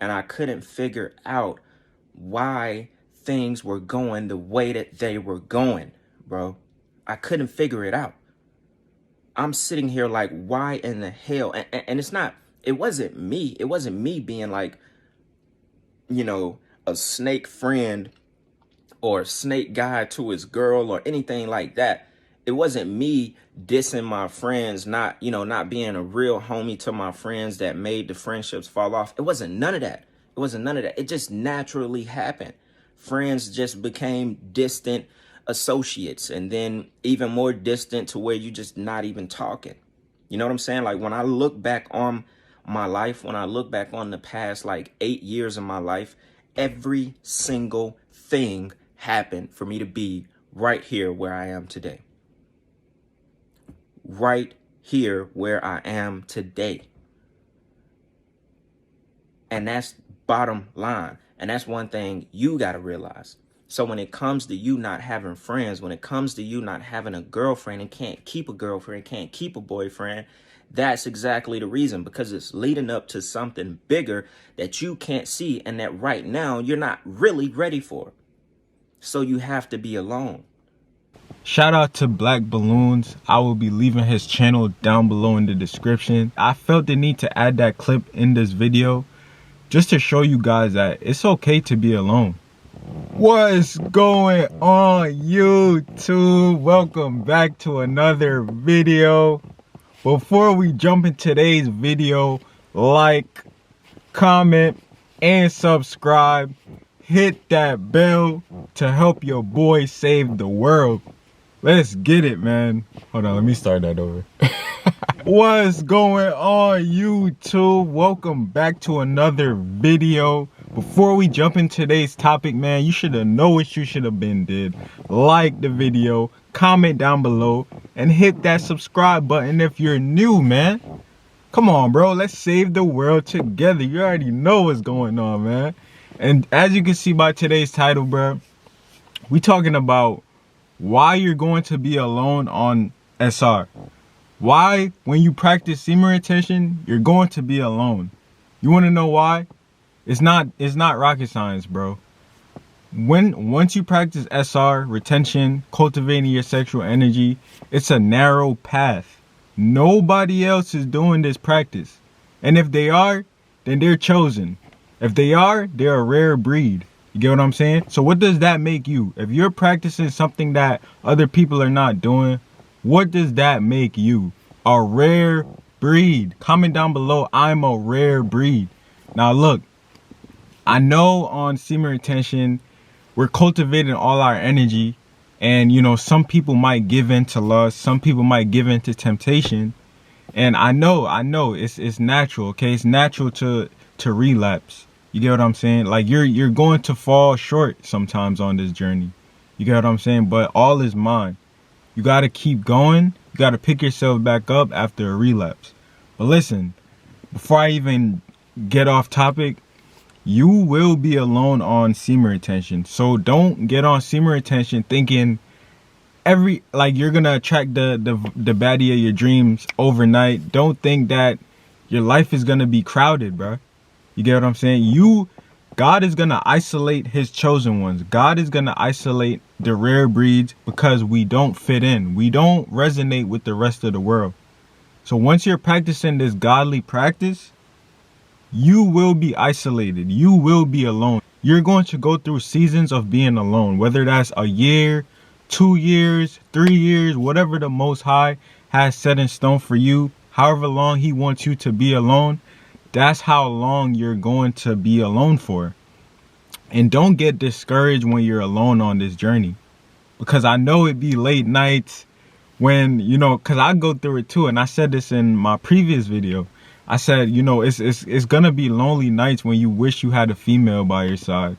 And I couldn't figure out why things were going the way that they were going, bro. I couldn't figure it out. I'm sitting here like, why in the hell? And it's not, it wasn't me. It wasn't me being like, a snake friend or a snake guy to his girl or anything like that. It wasn't me dissing my friends, not being a real homie to my friends that made the friendships fall off. It wasn't none of that. It wasn't none of that. It just naturally happened. Friends just became distant associates, and then even more distant to where you just not even talking. You know what I'm saying? Like when I look back on my life, when I look back on the past like 8 years of my life, every single thing happened for me to be right here where I am today. Right here where I am today. And that's bottom line. And that's one thing you got to realize. So when it comes to you not having friends, when it comes to you not having a girlfriend and can't keep a girlfriend, can't keep a boyfriend, that's exactly the reason, because it's leading up to something bigger that you can't see and that right now you're not really ready for. So you have to be alone. Shout out to Black Balloons. I will be leaving his channel down below in the description. I felt the need to add that clip in this video just to show you guys that it's okay to be alone. What's going on, YouTube? Welcome back to another video. Before we jump in today's video, like, comment, and subscribe. Hit that bell to help your boy save the world. Let's get it, man. Hold on, let me start that over. What's going on, YouTube? Welcome back to another video. Before we jump in today's topic, man, you should have known what you should have been did. Like the video, comment down below, and hit that subscribe button if you're new, man. Come on, bro. Let's save the world together. You already know what's going on, man. And as you can see by today's title, bro, we talking about why you're going to be alone on SR. Why, when you practice semen retention, you're going to be alone. You want to know why? It's not rocket science, bro. Once you practice SR, retention, cultivating your sexual energy, it's a narrow path. Nobody else is doing this practice. And if they are, then they're chosen. If they are, they're a rare breed. You get what I'm saying? So what does that make you? If you're practicing something that other people are not doing, what does that make you? A rare breed. Comment down below, I'm a rare breed. Now look, I know on semen retention, we're cultivating all our energy. And some people might give in to lust. Some people might give in to temptation. And I know it's natural, okay? It's natural to relapse. You get what I'm saying? Like you're going to fall short sometimes on this journey. You get what I'm saying? But all is mine. You got to keep going. You got to pick yourself back up after a relapse. But listen, before I even get off topic, you will be alone on semen retention. So don't get on semen retention thinking you're going to attract the baddie of your dreams overnight. Don't think that your life is going to be crowded, bro. You get what I'm saying? God is going to isolate his chosen ones. God is going to isolate the rare breeds because we don't fit in. We don't resonate with the rest of the world. So once you're practicing this godly practice, you will be isolated. You will be alone. You're going to go through seasons of being alone, whether that's a year, 2 years, 3 years, whatever the Most High has set in stone for you, however long he wants you to be alone. That's how long you're going to be alone for. And don't get discouraged when you're alone on this journey. Because I know it be late nights when, because I go through it too. And I said this in my previous video. I said, it's going to be lonely nights when you wish you had a female by your side.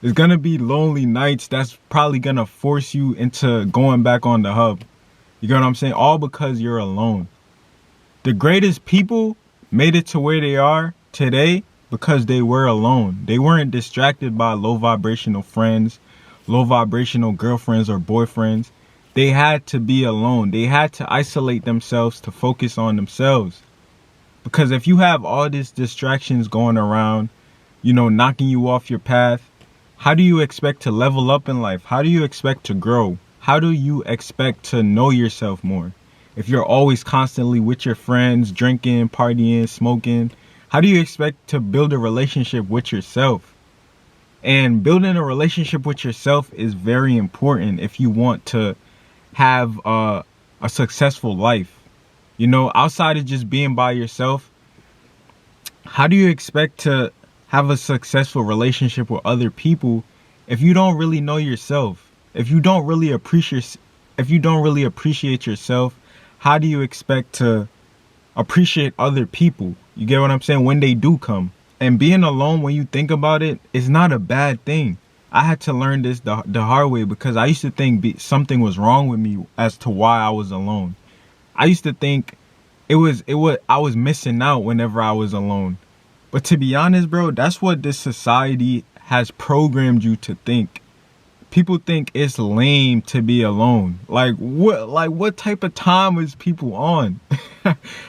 It's going to be lonely nights that's probably going to force you into going back on the hub. You get what I'm saying? All because you're alone. The greatest people made it to where they are today because they were alone. They weren't distracted by low vibrational friends, low vibrational girlfriends or boyfriends. They had to be alone. They had to isolate themselves to focus on themselves. Because if you have all these distractions going around, knocking you off your path, how do you expect to level up in life? How do you expect to grow? How do you expect to know yourself more? If you're always constantly with your friends, drinking, partying, smoking, how do you expect to build a relationship with yourself? And building a relationship with yourself is very important if you want to have a successful life. Outside of just being by yourself, how do you expect to have a successful relationship with other people if you don't really know yourself? If you don't really appreciate yourself, how do you expect to appreciate other people? You get what I'm saying? When they do come. And being alone, when you think about it, is not a bad thing. I had to learn this the hard way, because I used to think something was wrong with me as to why I was alone. I used to think I was missing out whenever I was alone. But to be honest, bro, that's what this society has programmed you to think. People think it's lame to be alone. Like what type of time is people on?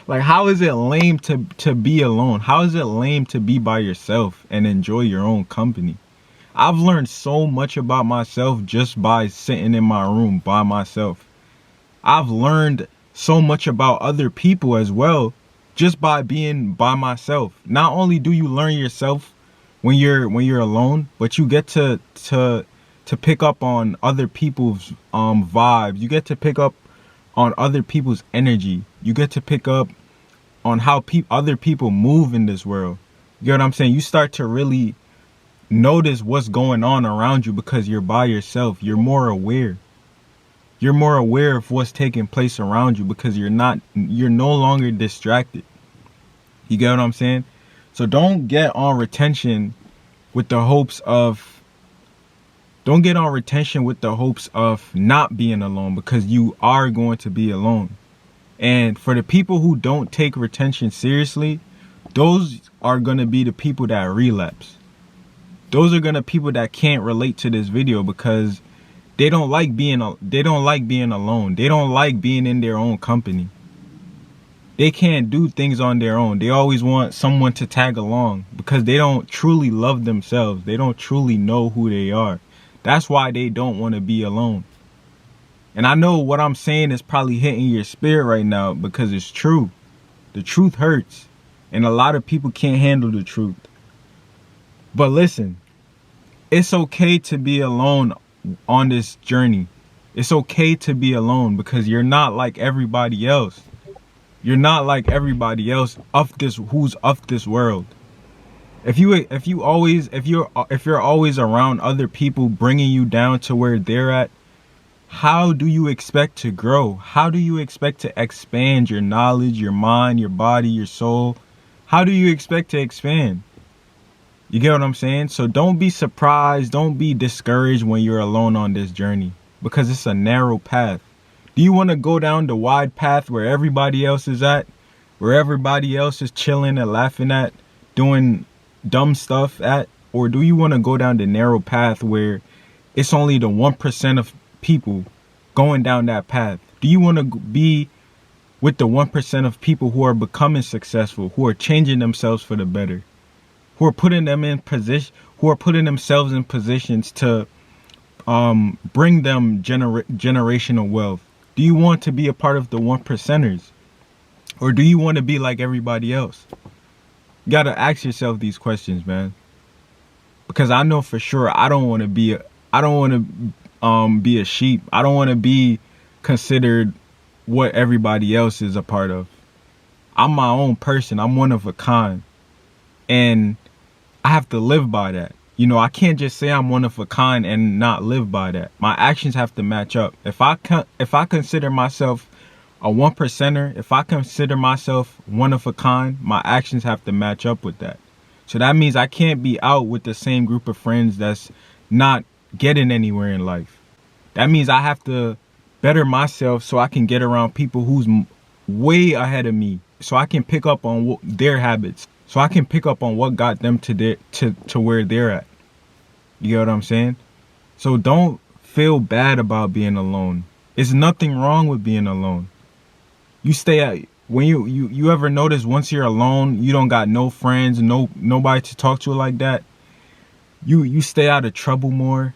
Like, how is it lame to be alone? How is it lame to be by yourself and enjoy your own company? I've learned so much about myself just by sitting in my room by myself. I've learned so much about other people as well just by being by myself. Not only do you learn yourself when you're alone, but you get to pick up on other people's vibes. You get to pick up on other people's energy. You get to pick up on how other people move in this world. You get what I'm saying? You start to really notice what's going on around you because you're by yourself. You're more aware. You're more aware of what's taking place around you because you're no longer distracted. You get what I'm saying? So don't get on retention with the hopes of not being alone, because you are going to be alone. And for the people who don't take retention seriously, those are going to be the people that relapse. Those are going to be people that can't relate to this video because they don't like being alone. They don't like being in their own company. They can't do things on their own. They always want someone to tag along because they don't truly love themselves. They don't truly know who they are. That's why they don't want to be alone. And I know what I'm saying is probably hitting your spirit right now because it's true. The truth hurts. And a lot of people can't handle the truth. But listen, it's okay to be alone on this journey. It's okay to be alone because you're not like everybody else. You're not like everybody else who's of this world. If you're always around other people bringing you down to where they're at, how do you expect to grow? How do you expect to expand your knowledge, your mind, your body, your soul? How do you expect to expand? You get what I'm saying? So don't be surprised. Don't be discouraged when you're alone on this journey because it's a narrow path. Do you want to go down the wide path where everybody else is at? Where everybody else is chilling and laughing at, doing dumb stuff at? Or do you want to go down the narrow path where it's only the 1% of people going down that path? Do you want to be with the 1% of people who are becoming successful, who are changing themselves for the better, who are putting themselves in positions to bring them generational wealth? Do you want to be a part of the 1%ers? Or do you want to be like everybody else? You got to ask yourself these questions, man. Because I know for sure I don't want to be a sheep. I don't want to be considered what everybody else is a part of. I'm my own person. I'm one of a kind. And I have to live by that. I can't just say I'm one of a kind and not live by that. My actions have to match up. If I consider myself a 1%er, if I consider myself one of a kind, my actions have to match up with that. So that means I can't be out with the same group of friends that's not getting anywhere in life. That means I have to better myself so I can get around people who's way ahead of me, so I can pick up on their habits, so I can pick up on what got them to where they're at. You get what I'm saying? So don't feel bad about being alone. There's nothing wrong with being alone. You stay When you ever notice once you're alone, you don't got no friends, nobody to talk to like that, you stay out of trouble more.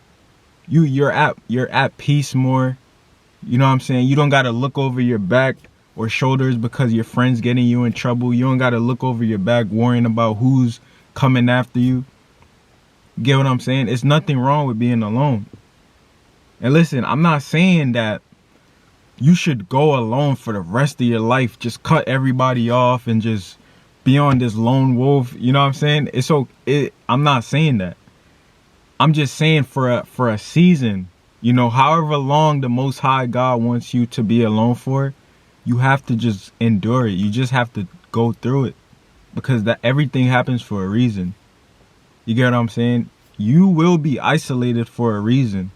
You're at peace more. You know what I'm saying? You don't gotta look over your back or shoulders because your friend's getting you in trouble. You don't gotta look over your back worrying about who's coming after you. Get what I'm saying? It's nothing wrong with being alone. And listen, I'm not saying that you should go alone for the rest of your life. Just cut everybody off and just be on this lone wolf. You know what I'm saying? I'm not saying that. I'm just saying for a season, you know, however long the Most High God wants you to be alone for, you have to just endure it. You just have to go through it, because that everything happens for a reason. You get what I'm saying? You will be isolated for a reason.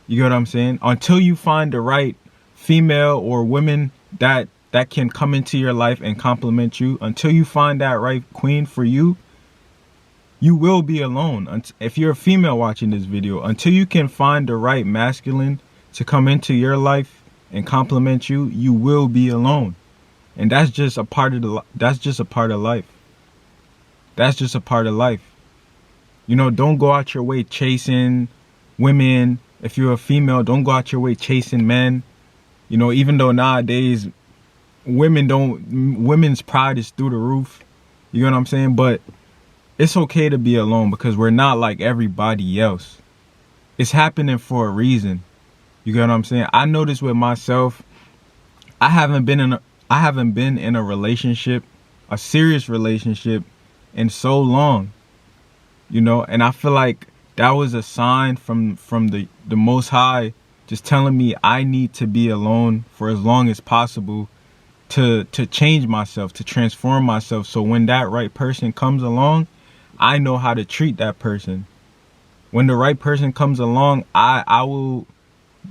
You get what I'm saying? Until you find the right female or women that can come into your life and compliment you, until you find that right queen for you, you will be alone. If you're a female watching this video, until you can find the right masculine to come into your life and compliment you, you will be alone. And that's just a part of life. That's just a part of life. You know, don't go out your way chasing women. If you're a female, don't go out your way chasing men. You know, even though nowadays women's pride is through the roof. You know what I'm saying? But it's okay to be alone, because we're not like everybody else. It's happening for a reason. You get what I'm saying? I noticed with myself, I haven't been in a relationship, a serious relationship, in so long. You know, and I feel like that was a sign from the Most High, just telling me I need to be alone for as long as possible to change myself, to transform myself. So when that right person comes along, I know how to treat that person. When the right person comes along, I will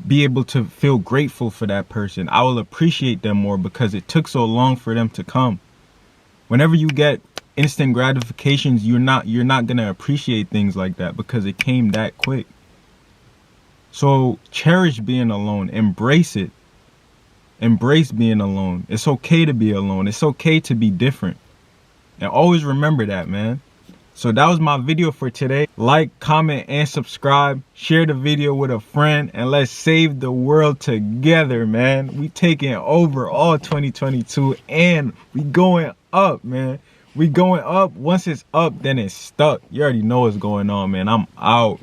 be able to feel grateful for that person. I will appreciate them more because it took so long for them to come. Whenever you get instant gratifications, you're not gonna appreciate things like that because it came that quick. So cherish being alone. Embrace it. Embrace being alone. It's okay to be alone. It's okay to be different. And always remember that, man. So that was my video for today. Like, comment, and subscribe. Share the video with a friend, and let's save the world together, man. We taking over all 2022, and we going up, man. We going up. Once it's up, then it's stuck. You already know what's going on, man. I'm out.